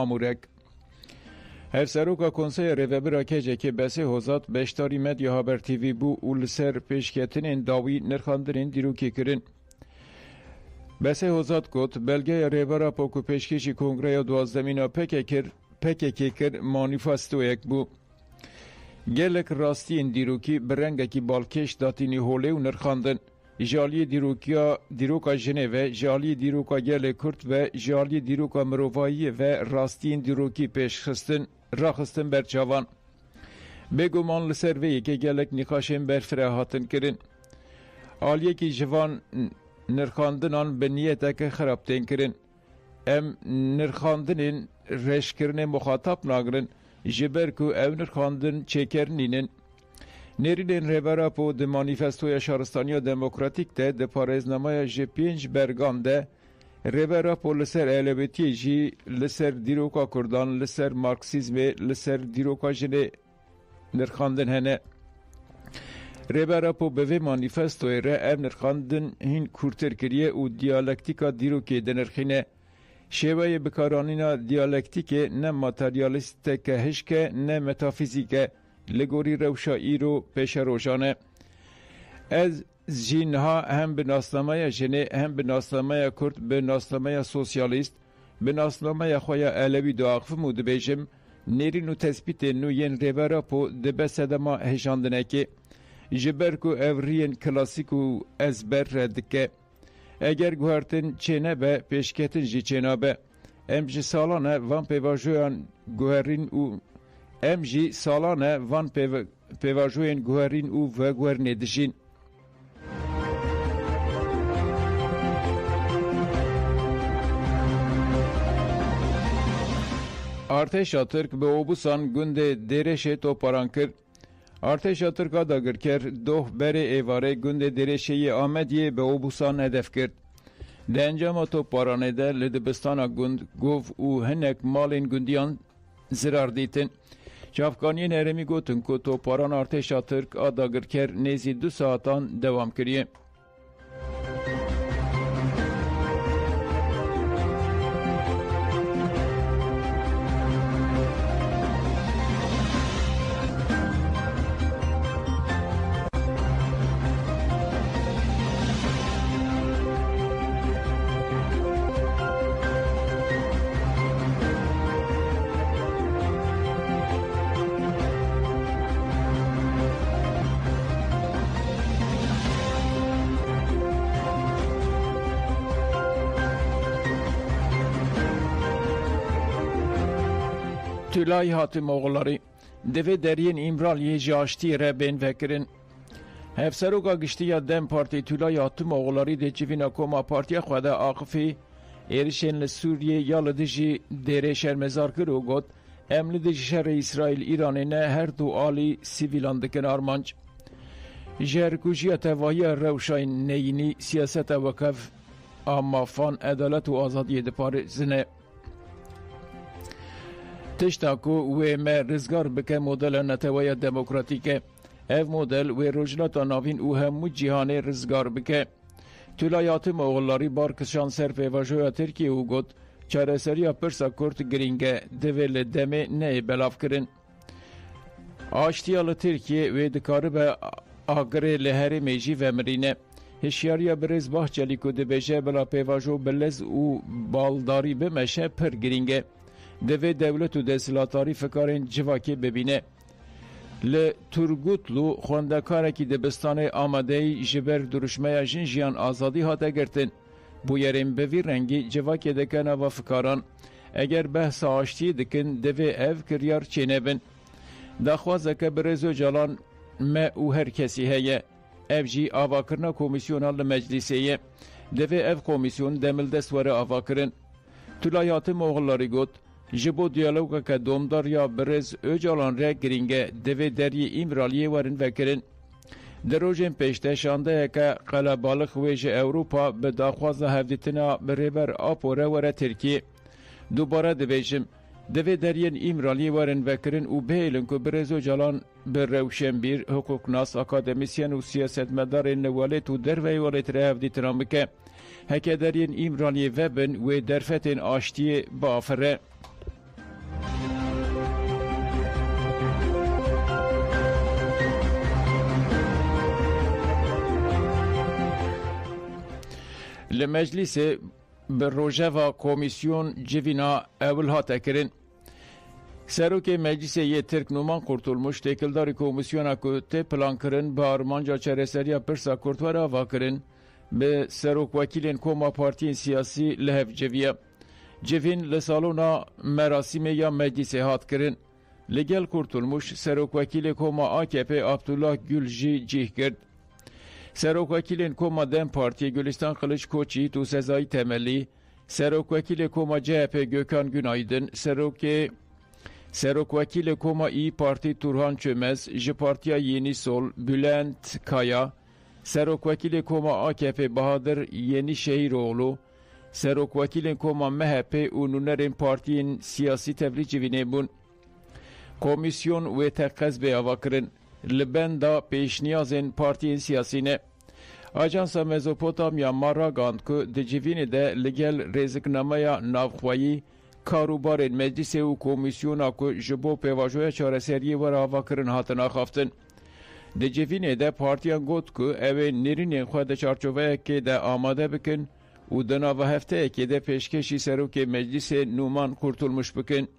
آمورک. هفسروکا کنسای ریوبرا کجه که بسه هزات بشتاری مدیا هابر تیوی بو و لسر پیشکتنین داوی نرخاندرین دیروکی کرن. بسه هزات گوت بلگه ریوبرا پاکو پیشکشی کنگره دوازدمینا پکه کر مانیفستو یک بو. گلک راستی این دیروکی برنگه کی بالکش داتینی هوله و نرخاندن. جالی دیروکا ژنو، جالی دیروکا گل کرد و جالی دیروکا مروایی و راستین دیروکی پیشخستن راخستن برچاوان. بگومان لسر وی که گلک نقاشین برفره هاتن کرن. آلیه کی جوان نرخاندنان به نیتک خرابتین کرن. ام نرخاندنین رشکرن مخاطب ناگرن جبر کو او نرخاندن چکرنینن. نریدن ریورا پو ده مانیفستوی شهرستانی دموکراتیک ده ده پارزنامه G5 برگان ده ریورا پو لسر البتی جی لسر دیروکا کردان لسر مارکسیزم لسر دیروکا جنه نرخاندن هنه. ریورا پو به مانیفستوی ره ام نرخاندن هین کورتر کریه و دیالکتیکا دیروکی ده نرخینه. شیوه بکارانینا دیالکتیکه نه ماتریالیست که هشکه نه متافیزیکه لگوری روشایی رو پیش روشانه. از جینها هم به ناسنامه جنه هم به ناسنامه کرد به ناسنامه سوسیالیست به ناسنامه خویا علوی دو آقف موده بیشم نیرین و تثبیت نوین ریورا پو دبه سدما هشاندنه که جبرکو اورین کلاسیکو ازبر ردکه. اگر گوهرتن چینه به پیشکتن جی چینه به امجی سالانه وان پیواجویان گوهرین و امجی سالانه وان پیواجوین گوهرین او و گوهرنه دشین. ارتشا ترک به اوبوسان گنده دیرشه تو پاران کرد. ارتشا ترک آداگر کرد دوه بره ایواره گنده دیرشه آمدیه به اوبوسان هدف کرد. ده انجام تو پارانه ده لدبستان گند گوف او هنک مالین گندیان زرار دیتن. Çavkaniye neremi gotun ku toparan arteşa Türk adagirker nezi 2 saatan devam kiriye. Tülay hatım oğulları deve deryen İmraliye jaşti rebin vekirin. Hevseruka giştiya Dem Parti Tülay hatım oğulları de civina koma partiya xweda Akıfı erişen li Suriye yalı dijî derê şermezar kir û got em li dijî şerê İsrail İranê ne her du alî sivîlan dikin armanc. Ji herkûjiya tevahiya rewşayên neyînî siyaseta wekev a mafan edalet û azadiyê diparêzine. Tişta ku wê me rizgar bike modela netewaya demokratîke. Ev model wê rojilata navîn û hemû cîhanê rizgar bike. Tülay hatım oğulları barkişan ser pêvajoya Tirkiye û got çareseriya pirsa Kurd giring e divê li demê neyê belav kirin. Aştiya li Tirkiye wê dikaribe agirê li herêmê jî vemirîne. Hişyariya Birêz Bahçelî ku dibêje bila pêvajo bilez û baldarî bimeşe pir giring e. Divê dewlet û desthilatarî fikarên civakê bibîne. Li Turgutlu xwendekarekî dibistanê Amedeyî ji ber duruşmeya jin jiyan azadî hate girtin. Bu yerên bi vî rengî civakê dike nava fikaran. Eger behsa aştiyê dikin divê ev kiryar çênebin. Daxwazeke bi Rêz Öcalan me û her kesî heye. Ev jî avakirina komîsyona li meclisê ye. Divê ev komîsyon demildest were avakirin. Tülay hatım oğulları got ji bo diyalogeke domdar ya bi Rêz Öcalan re giring e divê deryê İmraliyê werin vekirin. Di rojên pêşte şandeyeke qelebalix wê ji Ewropa bi daxwaza hevdîtina bi rêber Apo re were Tirkiye. Dubare dibêjim divê deryên İmraliyê werin vekirin û bihêlin ku bi Rêz Öcalan bi rewşenbîr, hukuknas, akademisyen û siyasetmedarên li welêt û derveyê welêt re hevdîtina bike. Heke deryên İmraliyê vebin wê derfetên aştiyê biafire. li meclisê bi rojeva komisyon civîna ewil hate kirin. Serokê Meclisê yê Tirk Numan Kurtulmuş têkildarî komisyona ku tê plankirin bi armanca çareseriya pirsa kurtwar ava kirin bi serokwekîlên Koma partiyên siyasî li hev civiye. Civîn li salona merasîmê ya meclisê hat kirin. Li gel Kurtulmuş serokwekîlê Koma AKP Abdullah Gül jî cih kir. Serokwekîlên Koma Dem Partiye Gülistan Kılıçkoçî û Sezai Temelî, Serokwekîlê Koma CHP Gökhan Günaydın, Serokwekîlê Koma İYİ Parti Turhan Çömez, ji Partiya Yeni Sol Bülent Kaya, Serokwekîlê Koma AKP Bahadır Yenişehiroğlu, Serokwekîlên Koma MHP û nûnerên partiyên siyasî tevlî civînê bûn. Komisyon wê teqez bê ava kirin li benda pêşniyazên partiyên siyasî ne. Ajansa Mezopotamya maragand ku di civînê de li gel rêziknameya navxweyî karûbarên meclisê û komisyona ku ji bo pêvajoya çareseriyê were avakirin hatin axaftin. Di civînê de partiyan got ku ew ê nêrînên xwe di çarçoveyekê de amade bikin û di nava hefteyekê de pêşkêşî serokê meclisê Numan Kurtulmuş bikin.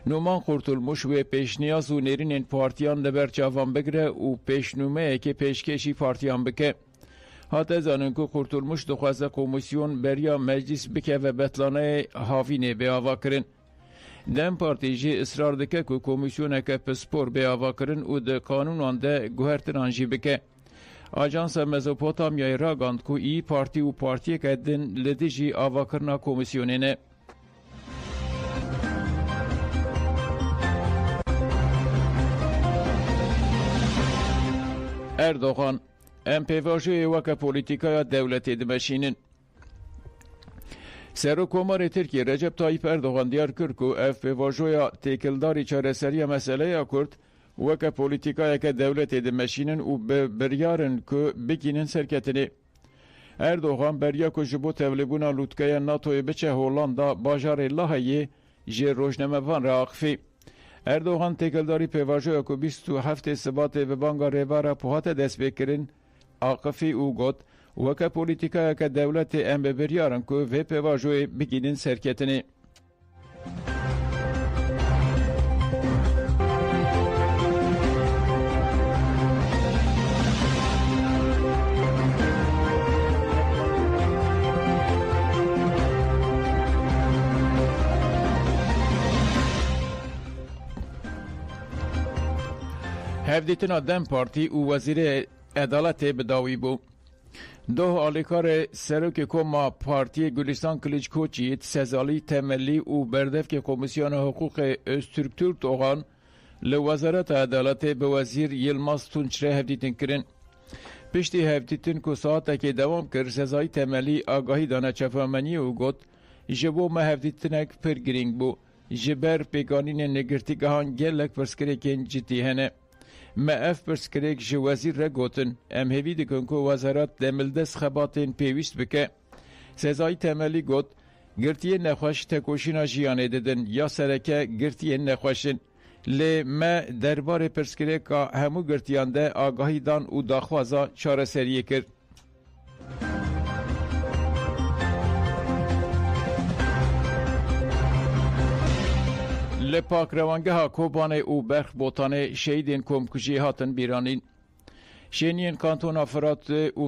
Numan Kurtulmuş wê pêşniyaz û nêrînên partiyan li ber çavan bigire û pêşnûmeyekê pêşkêşî partiyan bike. Hate zanin ku Kurtulmuş dixwaze komisyon beriya meclis bike ve betlaneyê havînê bê ava kirin. Dem Partî jî ısrar dike ku komisyoneke pispor bê ava kirin û di kanûnan de guhertinan jî bike. Ajansa Mezopotamyayê ragand ku İYİ Parti û partiyeke din li dijî avakirina komisyonê ne. Erdoğan, em pêvajoyê weke polîtîkaya dewletê dimeşînin. Serokkomarê Tirkiye Recep Tayyip Erdoğan diyar kir ku ev pêvajoya têkildarî çareseriya meseleya Kurd weke polîtîkayeke dewletê dimeşînin û bi biryarin ku bigînin serketinê. Erdoğan beriya ku ji bo tevlîbûna lûtkeya NATOyê biçe Hollanda bajarê Laheyê ji rojnamevan re axivî. Erdoğan têkildarî pêvajoya ku 27 Sibatê bi banga rêvara Pohatê dest pê kirin axivî û got weke polîtîkayeke dewletê em bi biryarin ku vê pêvajoyê bigînin serketinê. Hevdîtina Dem Partî û Wezîrê Edaletê bi dawî bû. Doh alîkarê Serokê Koma Partiyê Gülistan Kılıçkoçî, Sezai Temelî û berdevkê Komisyona Hukukê Öztürk Türkdoğan li Wezareta Edaletê bi Wezîr Yılmaz Tunç re hevdîtin kirin. Piştî hevdîtin ku saatekê dewam kir, Sezai Temelî agahî dane çefameniyê û got ji bo me hevdîtinek pir girîng bû. Ji ber pêkanînên negirtîgehan gelek pirsgirêkên cidî hene. Me ev pirsgirêk ji wezîr re gotin em hêvî dikin ku wezaret demildest xebatên pêwîst bike. Sezai Temelî got girtiyên nexweş tekoşîna jiyanê didin ya sereke girtiyên nexweşin. Lê me derbarê pirsgirêka hemû girtiyan de agahî dan û daxwaza çareseriyê kir. Li pakrevangeha Kobanê û Berxbotanê şehîdên komkujiyê hatin bîranîn. Şeniyên kantona Firatê û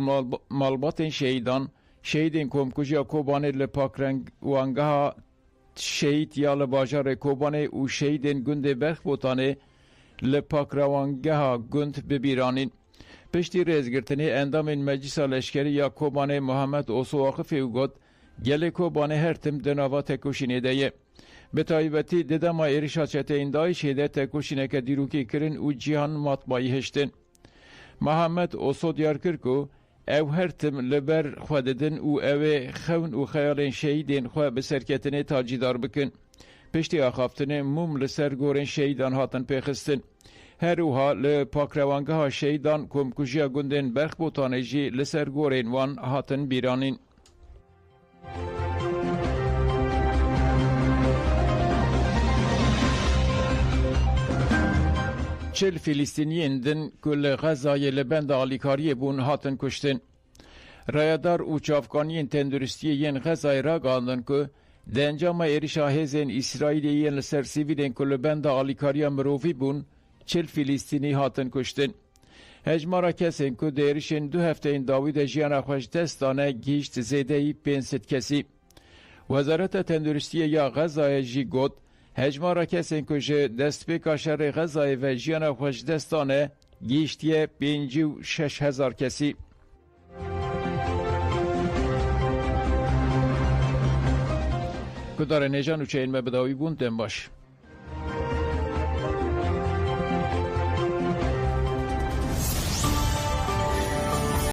malbatên şehîdan, şehîdên komkujiya Kobanê li pakrevangeha şehîd ya li bajarê Kobanê û şehîdên gundê Berxbotanê li pakrevangeha gund bibîranîn. Piştî rêzgirtinê endamên Meclisa Leşkerî ya Kobanê Muhammed Oso Axifê û got gelê Kobanê her tim di nava tekoşînê de ye. Bi taybetî di dema êrişa çeteyên Daişê de tekoşîneke dîrokî kirin û cîhan matbayî hiştin. Muhammed Oso diyar kir ku ew her tim li ber xwe didin û ew ê xewn û xeyalên şehîdên xwe bi serketinê tacîdar bikin. Piştî axaftinê mum li ser gorên şehîdan hatin pêxistin. Her wiha li pakrevangeha şehîdan komkujiya gundên Berxbotanê jî li ser gorên wan hatin bîranîn. Çil Filîstîniyên din ku li Xezayê li benda alîkariyê bûn hatin kuştin. Rayadar û çavkaniyên tenduristiyê yên Xezayê ragandin ku di encama êrişa hêzên İsraîlê yên li ser sivîlên ku li benda alîkariya mirovî bûn, 40 Filîstînî hatin kuştin. Hejmara kesên ku di êrişên 2 hefteyên dawî de jiyana xwe ji dest dane gihîşt zêdeyî 500 kesî. Wezareta Tenduristiyê ya Xezayê jî got hejmara kesên ku ji destpêka şerê Xezayê ve jiyana xwe ji dest dane gihîştiye 56,000 kesî. Ku darên hêjan û çeyên me bi dawî bûn, dem baş.